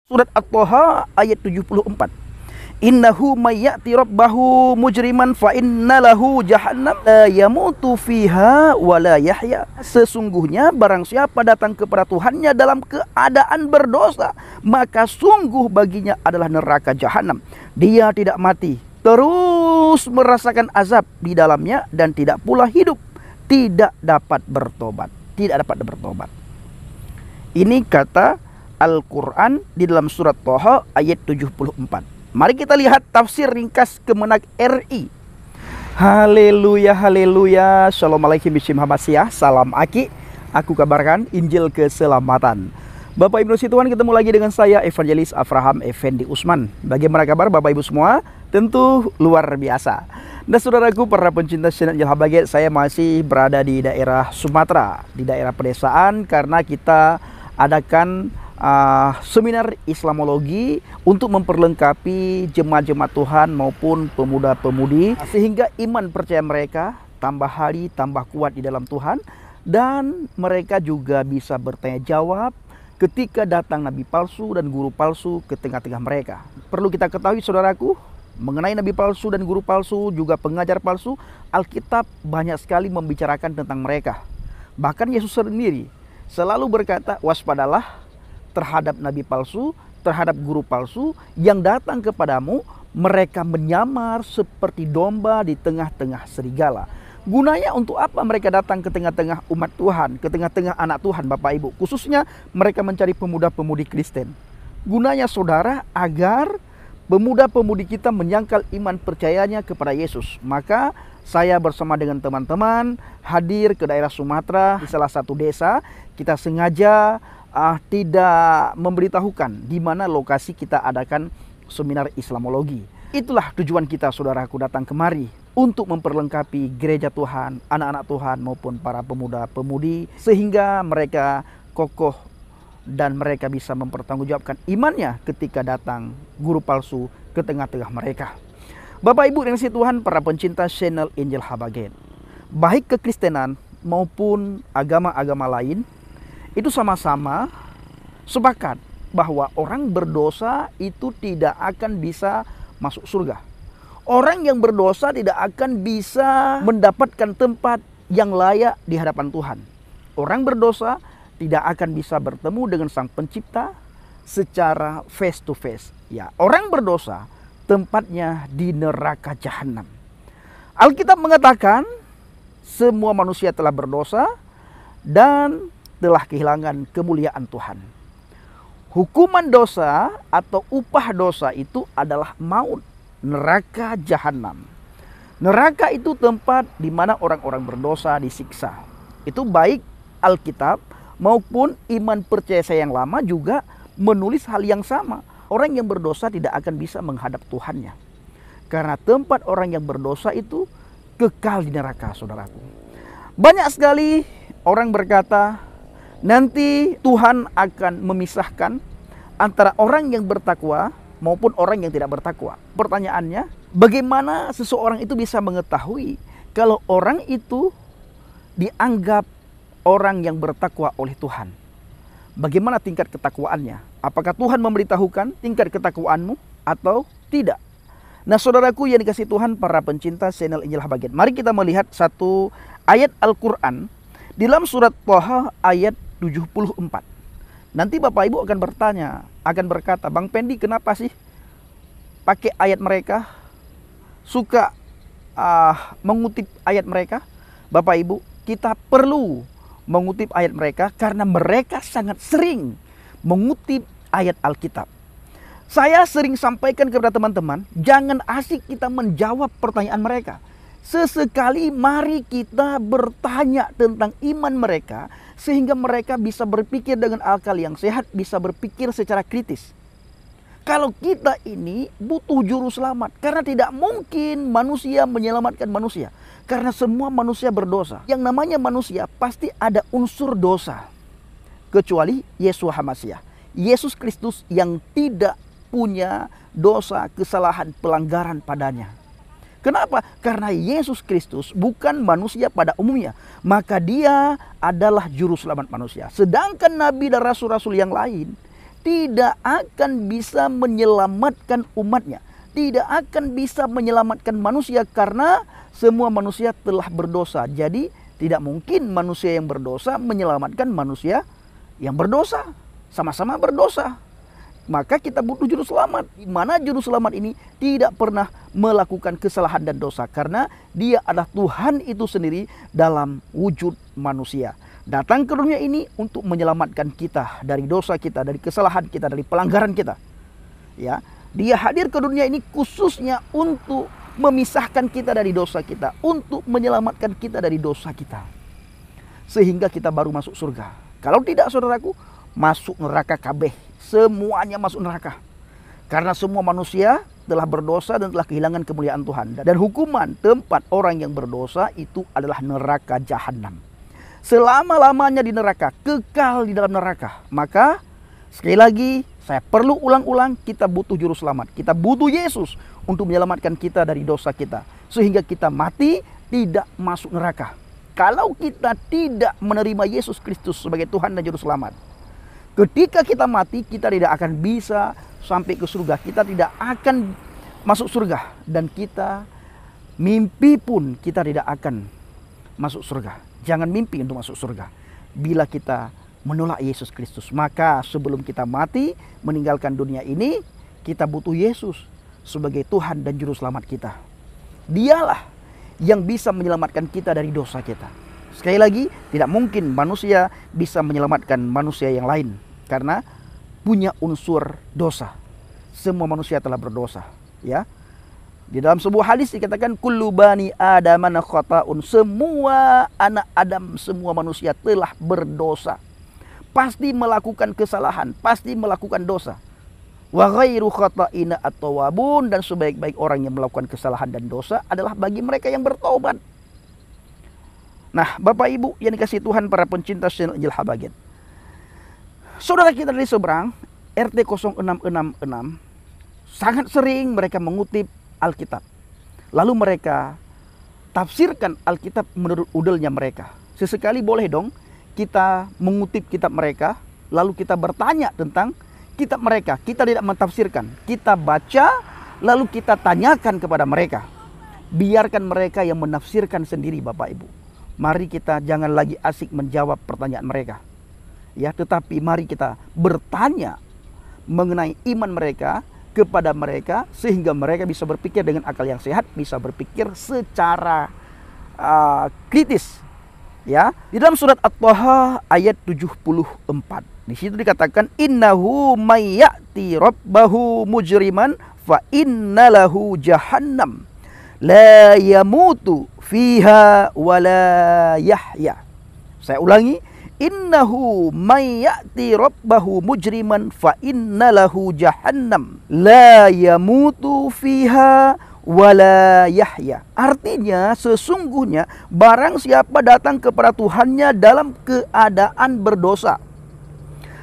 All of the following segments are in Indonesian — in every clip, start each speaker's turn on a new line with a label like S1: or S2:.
S1: Surat At-Thaha ayat 74. Innahu may ya'ti rabbahu mujriman fa innalahu jahannam la yamutu fiha wa la yahya. Sesungguhnya barang siapa datang kepada Tuhannya dalam keadaan berdosa, maka sungguh baginya adalah neraka jahanam. Dia tidak mati, terus merasakan azab di dalamnya dan tidak pula hidup, tidak dapat bertobat, tidak dapat bertobat. Ini kata Al-Quran di dalam surat Thaha ayat 74. Mari kita lihat tafsir ringkas Kemenak RI. Haleluya, haleluya. Assalamualaikum warahmatullahi. Salam Aki. Aku kabarkan Injil keselamatan. Bapak Ibu Tuhan, ketemu lagi dengan saya Evangelis Avraham Effendi Usman. Bagaimana kabar Bapak Ibu semua? Tentu luar biasa. Dan saudaraku para pencinta channel Injil Habaget, saya masih berada di daerah Sumatera, di daerah pedesaan, karena kita adakan seminar Islamologi untuk memperlengkapi jemaat-jemaat Tuhan maupun pemuda-pemudi, sehingga iman percaya mereka tambah hari tambah kuat di dalam Tuhan, dan mereka juga bisa bertanya jawab ketika datang nabi palsu dan guru palsu ke tengah-tengah mereka. Perlu kita ketahui saudaraku, mengenai nabi palsu dan guru palsu, juga pengajar palsu, Alkitab banyak sekali membicarakan tentang mereka. Bahkan Yesus sendiri selalu berkata, waspadalah terhadap nabi palsu, terhadap guru palsu yang datang kepadamu. Mereka menyamar seperti domba di tengah-tengah serigala. Gunanya untuk apa mereka datang ke tengah-tengah umat Tuhan, ke tengah-tengah anak Tuhan Bapak Ibu? Khususnya mereka mencari pemuda-pemudi Kristen. Gunanya saudara, agar pemuda-pemudi kita menyangkal iman percayanya kepada Yesus. Maka saya bersama dengan teman-teman hadir ke daerah Sumatera, di salah satu desa. Kita sengaja tidak memberitahukan di mana lokasi kita adakan seminar Islamologi. Itulah tujuan kita saudaraku datang kemari, untuk memperlengkapi gereja Tuhan, anak-anak Tuhan maupun para pemuda-pemudi, sehingga mereka kokoh dan mereka bisa mempertanggungjawabkan imannya ketika datang guru palsu ke tengah-tengah mereka. Bapak Ibu yang kasih Tuhan, para pencinta channel Injil Habaget, baik kekristenan maupun agama-agama lain, itu sama-sama sepakat bahwa orang berdosa itu tidak akan bisa masuk surga. Orang yang berdosa tidak akan bisa mendapatkan tempat yang layak di hadapan Tuhan. Orang berdosa tidak akan bisa bertemu dengan Sang Pencipta secara face to face. Ya, orang berdosa tempatnya di neraka jahanam. Alkitab mengatakan semua manusia telah berdosa dan telah kehilangan kemuliaan Tuhan. Hukuman dosa atau upah dosa itu adalah maut, neraka jahanam. Neraka itu tempat di mana orang-orang berdosa disiksa. Itu baik Alkitab maupun iman percaya saya yang lama juga menulis hal yang sama. Orang yang berdosa tidak akan bisa menghadap Tuhannya, karena tempat orang yang berdosa itu kekal di neraka, saudaraku. Banyak sekali orang berkata, nanti Tuhan akan memisahkan antara orang yang bertakwa maupun orang yang tidak bertakwa. Pertanyaannya, bagaimana seseorang itu bisa mengetahui kalau orang itu dianggap orang yang bertakwa oleh Tuhan? Bagaimana tingkat ketakwaannya? Apakah Tuhan memberitahukan tingkat ketakwaanmu atau tidak? Nah saudaraku yang dikasih Tuhan, para pencinta channel Injil Habaget, mari kita melihat satu ayat Al-Quran di dalam surat Thaha ayat 74. Nanti Bapak Ibu akan bertanya, akan berkata, Bang Pendi kenapa sih pakai ayat mereka, suka mengutip ayat mereka? Bapak Ibu, kita perlu mengutip ayat mereka karena mereka sangat sering mengutip ayat Alkitab. Saya sering sampaikan kepada teman-teman, jangan asik kita menjawab pertanyaan mereka. Sesekali mari kita bertanya tentang iman mereka, sehingga mereka bisa berpikir dengan akal yang sehat, bisa berpikir secara kritis. Kalau kita ini butuh juru selamat, karena tidak mungkin manusia menyelamatkan manusia, karena semua manusia berdosa. Yang namanya manusia pasti ada unsur dosa, kecuali Yeshua HaMasyiah, Yesus Kristus yang tidak punya dosa, kesalahan, pelanggaran padanya. Kenapa? Karena Yesus Kristus bukan manusia pada umumnya, maka dia adalah juru selamat manusia. Sedangkan nabi dan rasul-rasul yang lain tidak akan bisa menyelamatkan umatnya, tidak akan bisa menyelamatkan manusia karena semua manusia telah berdosa. Jadi tidak mungkin manusia yang berdosa menyelamatkan manusia yang berdosa. Sama-sama berdosa. Maka kita butuh juru selamat. Di mana juru selamat ini tidak pernah melakukan kesalahan dan dosa, karena dia adalah Tuhan itu sendiri dalam wujud manusia. Datang ke dunia ini untuk menyelamatkan kita dari dosa kita, dari kesalahan kita, dari pelanggaran kita. Ya, dia hadir ke dunia ini khususnya untuk memisahkan kita dari dosa kita, untuk menyelamatkan kita dari dosa kita, sehingga kita baru masuk surga. Kalau tidak, saudaraku, masuk neraka kabeh. Semuanya masuk neraka. Karena semua manusia telah berdosa dan telah kehilangan kemuliaan Tuhan. Dan hukuman tempat orang yang berdosa itu adalah neraka jahanam. Selama-lamanya di neraka, kekal di dalam neraka. Maka sekali lagi saya perlu ulang-ulang, kita butuh juru selamat. Kita butuh Yesus untuk menyelamatkan kita dari dosa kita, sehingga kita mati tidak masuk neraka. Kalau kita tidak menerima Yesus Kristus sebagai Tuhan dan juru selamat, ketika kita mati, kita tidak akan bisa sampai ke surga. Kita tidak akan masuk surga. Dan kita mimpi pun kita tidak akan masuk surga. Jangan mimpi untuk masuk surga bila kita menolak Yesus Kristus. Maka sebelum kita mati, meninggalkan dunia ini, kita butuh Yesus sebagai Tuhan dan juru selamat kita. Dialah yang bisa menyelamatkan kita dari dosa kita. Sekali lagi, tidak mungkin manusia bisa menyelamatkan manusia yang lain, karena punya unsur dosa. Semua manusia telah berdosa, ya. Di dalam sebuah hadis dikatakan kullu bani adaman khata'un. Semua anak Adam, semua manusia telah berdosa. Pasti melakukan kesalahan, pasti melakukan dosa. Wa ghairu khata'ina at-tawwabun, dan sebaik-baik orang yang melakukan kesalahan dan dosa adalah bagi mereka yang bertobat. Nah, Bapak Ibu yang dikasihi Tuhan, para pencinta channel Injil Habagat, saudara kita dari seberang, RT 0666, sangat sering mereka mengutip Alkitab. Lalu mereka tafsirkan Alkitab menurut udelnya mereka. Sesekali boleh dong kita mengutip kitab mereka, lalu kita bertanya tentang kitab mereka. Kita tidak mentafsirkan, kita baca, lalu kita tanyakan kepada mereka. Biarkan mereka yang menafsirkan sendiri, Bapak Ibu. Mari kita jangan lagi asik menjawab pertanyaan mereka, ya, tetapi mari kita bertanya mengenai iman mereka kepada mereka, sehingga mereka bisa berpikir dengan akal yang sehat, bisa berpikir secara kritis, ya. Di dalam surat At-Taha ayat 74, di situ dikatakan innahu may ya'ti rabbahu mujriman fa innalahu jahannam la yamutu fiha wa la yahya. Saya ulangi, innahu may ya'ti rabbahu mujriman fa innalahu jahannam la yamutu fiha wa la yahya. Artinya sesungguhnya barang siapa datang kepada Tuhannya dalam keadaan berdosa,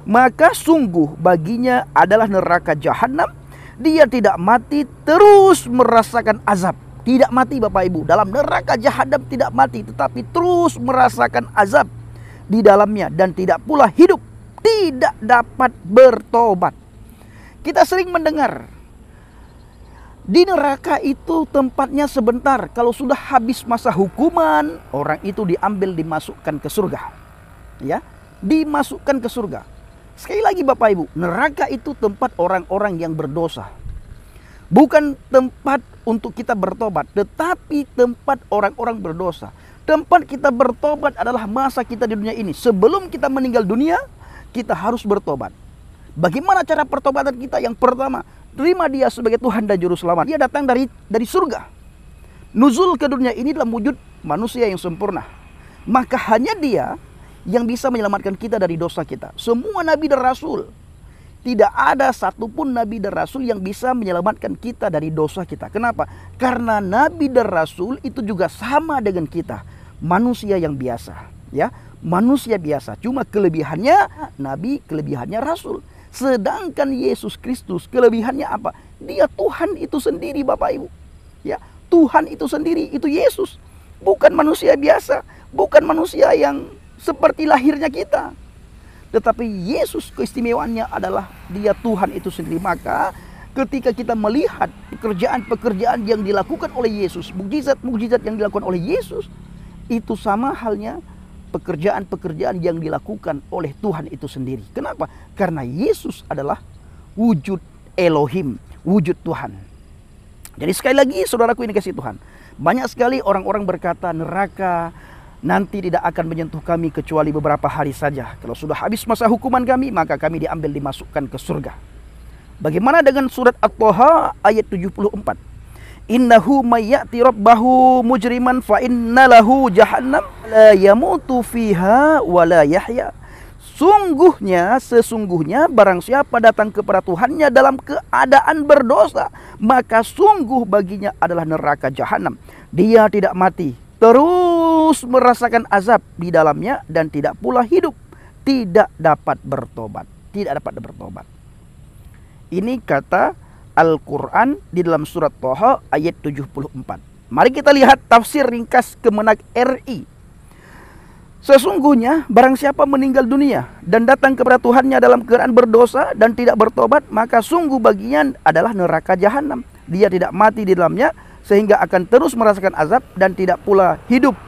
S1: maka sungguh baginya adalah neraka jahanam. Dia tidak mati, terus merasakan azab. Tidak mati, Bapak Ibu, dalam neraka jahanam tidak mati, tetapi terus merasakan azab di dalamnya, dan tidak pula hidup, tidak dapat bertobat. Kita sering mendengar di neraka itu tempatnya sebentar. Kalau sudah habis masa hukuman, orang itu diambil, dimasukkan ke surga, ya, dimasukkan ke surga. Sekali lagi, Bapak Ibu, neraka itu tempat orang-orang yang berdosa. Bukan tempat untuk kita bertobat, tetapi tempat orang-orang berdosa. Tempat kita bertobat adalah masa kita di dunia ini. Sebelum kita meninggal dunia, kita harus bertobat. Bagaimana cara pertobatan kita? Yang pertama, terima Dia sebagai Tuhan dan Juru Selamat. Dia datang dari surga, nuzul ke dunia ini dalam wujud manusia yang sempurna. Maka hanya Dia yang bisa menyelamatkan kita dari dosa kita. Semua nabi dan rasul, tidak ada satupun nabi dan rasul yang bisa menyelamatkan kita dari dosa kita. Kenapa? Karena nabi dan rasul itu juga sama dengan kita, manusia yang biasa, ya, manusia biasa. Cuma kelebihannya nabi, kelebihannya rasul. Sedangkan Yesus Kristus kelebihannya apa? Dia Tuhan itu sendiri, Bapak Ibu. Ya, Tuhan itu sendiri, itu Yesus. Bukan manusia biasa, bukan manusia yang seperti lahirnya kita. Tetapi Yesus keistimewaannya adalah dia Tuhan itu sendiri. Maka ketika kita melihat pekerjaan-pekerjaan yang dilakukan oleh Yesus, mukjizat-mukjizat yang dilakukan oleh Yesus, itu sama halnya pekerjaan-pekerjaan yang dilakukan oleh Tuhan itu sendiri. Kenapa? Karena Yesus adalah wujud Elohim, wujud Tuhan. Jadi sekali lagi saudaraku ini kasih Tuhan, banyak sekali orang-orang berkata neraka nanti tidak akan menyentuh kami kecuali beberapa hari saja. Kalau sudah habis masa hukuman kami, maka kami diambil dimasukkan ke surga. Bagaimana dengan surat At-Thaha ayat 74? Innahu mayyati rabbahu mujriman fa innalahu jahannam la yamutu fiha wa la yahya. Sesungguhnya barang siapa datang kepada Tuhannya dalam keadaan berdosa, maka sungguh baginya adalah neraka jahanam. Dia tidak mati, terus merasakan azab di dalamnya dan tidak pula hidup, tidak dapat bertobat. Ini kata Al-Quran di dalam surat Thaha ayat 74. Mari kita lihat tafsir ringkas Kemenak RI. Sesungguhnya barang siapa meninggal dunia dan datang kepada Tuhannya dalam keadaan berdosa dan tidak bertobat, maka sungguh baginya adalah neraka jahanam. Dia tidak mati di dalamnya sehingga akan terus merasakan azab dan tidak pula hidup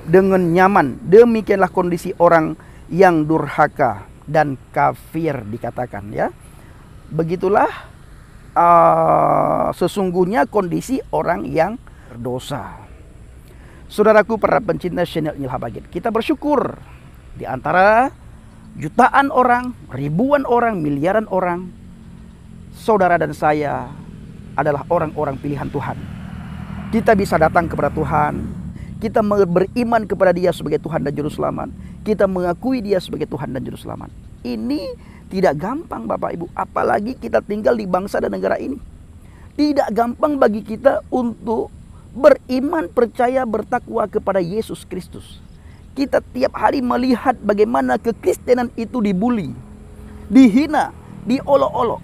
S1: dengan nyaman. Demikianlah kondisi orang yang durhaka dan kafir dikatakan, ya. Begitulah sesungguhnya kondisi orang yang berdosa. Saudaraku para pencinta channel Ilham Bagit, kita bersyukur di antara jutaan orang, ribuan orang, miliaran orang, saudara dan saya adalah orang-orang pilihan Tuhan. Kita bisa datang kepada Tuhan, kita beriman kepada Dia sebagai Tuhan dan Juru Selamat, kita mengakui Dia sebagai Tuhan dan Juru Selamat. Ini tidak gampang Bapak Ibu, apalagi kita tinggal di bangsa dan negara ini. Tidak gampang bagi kita untuk beriman, percaya, bertakwa kepada Yesus Kristus. Kita tiap hari melihat bagaimana kekristenan itu dibuli, dihina, diolok-olok.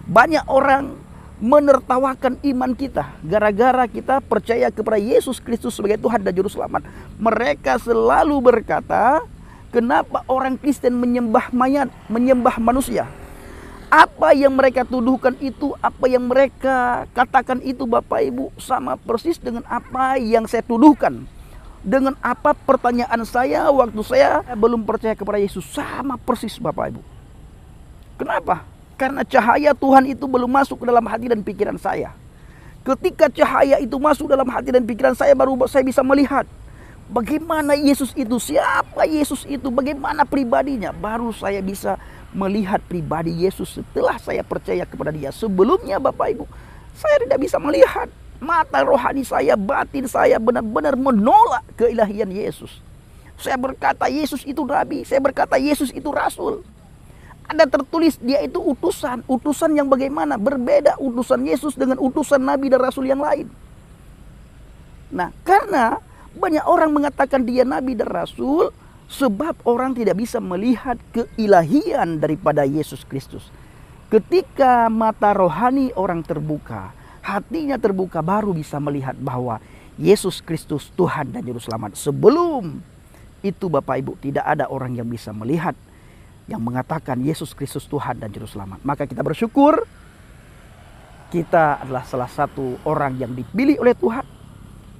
S1: Banyak orang menertawakan iman kita gara-gara kita percaya kepada Yesus Kristus sebagai Tuhan dan Juru Selamat. Mereka selalu berkata, kenapa orang Kristen menyembah mayat, menyembah manusia? Apa yang mereka tuduhkan itu, apa yang mereka katakan itu Bapak Ibu, sama persis dengan apa yang saya tuduhkan. Dengan apa pertanyaan saya waktu saya belum percaya kepada Yesus, sama persis Bapak Ibu. Kenapa? Karena cahaya Tuhan itu belum masuk ke dalam hati dan pikiran saya. Ketika cahaya itu masuk dalam hati dan pikiran saya, baru saya bisa melihat bagaimana Yesus itu, siapa Yesus itu, bagaimana pribadinya. Baru saya bisa melihat pribadi Yesus setelah saya percaya kepada Dia. Sebelumnya Bapak Ibu, saya tidak bisa melihat. Mata rohani saya, batin saya benar-benar menolak keilahian Yesus. Saya berkata Yesus itu nabi, saya berkata Yesus itu rasul. Ada tertulis dia itu utusan. Utusan yang bagaimana? Berbeda utusan Yesus dengan utusan nabi dan rasul yang lain. Nah, karena banyak orang mengatakan dia nabi dan rasul, sebab orang tidak bisa melihat keilahian daripada Yesus Kristus. Ketika mata rohani orang terbuka, hatinya terbuka, baru bisa melihat bahwa Yesus Kristus Tuhan dan Juru Selamat. Sebelum itu Bapak Ibu, tidak ada orang yang bisa melihat, yang mengatakan Yesus Kristus Tuhan dan Juru Selamat. Maka kita bersyukur kita adalah salah satu orang yang dipilih oleh Tuhan,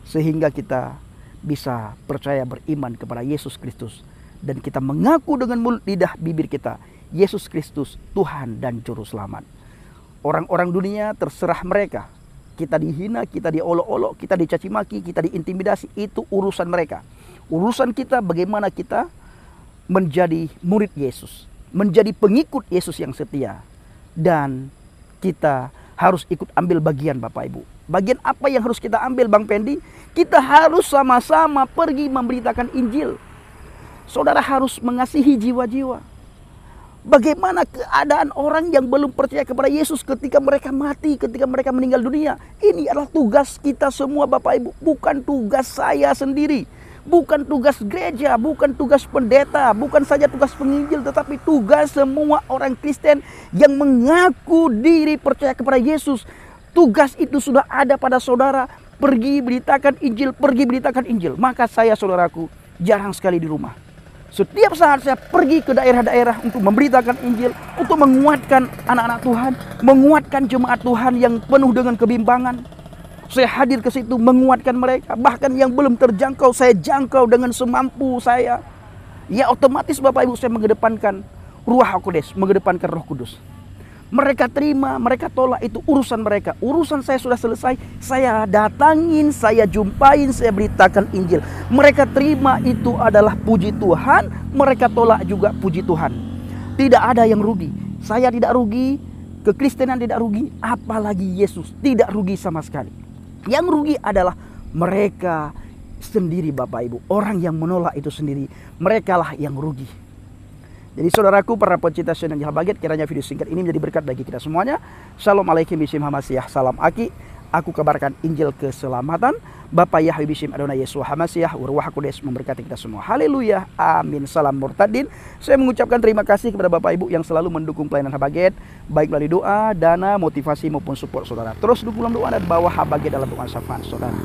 S1: sehingga kita bisa percaya beriman kepada Yesus Kristus, dan kita mengaku dengan mulut lidah bibir kita Yesus Kristus Tuhan dan Juru Selamat. Orang-orang dunia terserah mereka, kita dihina, kita diolok-olok, kita dicaci maki, kita diintimidasi, itu urusan mereka. Urusan kita bagaimana kita menjadi murid Yesus, menjadi pengikut Yesus yang setia, dan kita harus ikut ambil bagian Bapak Ibu. Bagian apa yang harus kita ambil Bang Pendi? Kita harus sama-sama pergi memberitakan Injil. Saudara harus mengasihi jiwa-jiwa. Bagaimana keadaan orang yang belum percaya kepada Yesus ketika mereka mati, ketika mereka meninggal dunia? Ini adalah tugas kita semua Bapak Ibu. Bukan tugas saya sendiri, bukan tugas gereja, bukan tugas pendeta, bukan saja tugas penginjil, tetapi tugas semua orang Kristen yang mengaku diri percaya kepada Yesus. Tugas itu sudah ada pada saudara. Pergi beritakan Injil, pergi beritakan Injil. Maka saya saudaraku jarang sekali di rumah. Setiap saat saya pergi ke daerah-daerah untuk memberitakan Injil, untuk menguatkan anak-anak Tuhan, menguatkan jemaat Tuhan yang penuh dengan kebimbangan. Saya hadir ke situ menguatkan mereka. Bahkan yang belum terjangkau, saya jangkau dengan semampu saya. Ya otomatis Bapak Ibu saya mengedepankan Ruach HaKodes, mengedepankan Roh Kudus. Mereka terima, mereka tolak, itu urusan mereka. Urusan saya sudah selesai. Saya datangin, saya jumpain, saya beritakan Injil. Mereka terima, itu adalah puji Tuhan. Mereka tolak juga puji Tuhan. Tidak ada yang rugi. Saya tidak rugi, kekristenan tidak rugi, apalagi Yesus tidak rugi sama sekali. Yang rugi adalah mereka sendiri Bapak Ibu. Orang yang menolak itu sendiri. Merekalah yang rugi. Jadi saudaraku, para pecinta channel Habaget, kiranya video singkat ini menjadi berkat bagi kita semuanya. Shalom alaikum bishim hamasiah, salam aki. Aku kabarkan Injil keselamatan. Bapa Yahweh bishim Adonai Yeshua hamasiah, Ruach HaKodes memberkati kita semua. Haleluya, amin, salam murtadin. Saya mengucapkan terima kasih kepada Bapak Ibu yang selalu mendukung pelayanan Habaget, baik melalui doa, dana, motivasi maupun support saudara. Terus dukung dalam doa dan bawa Habaget dalam doa syafaat saudara.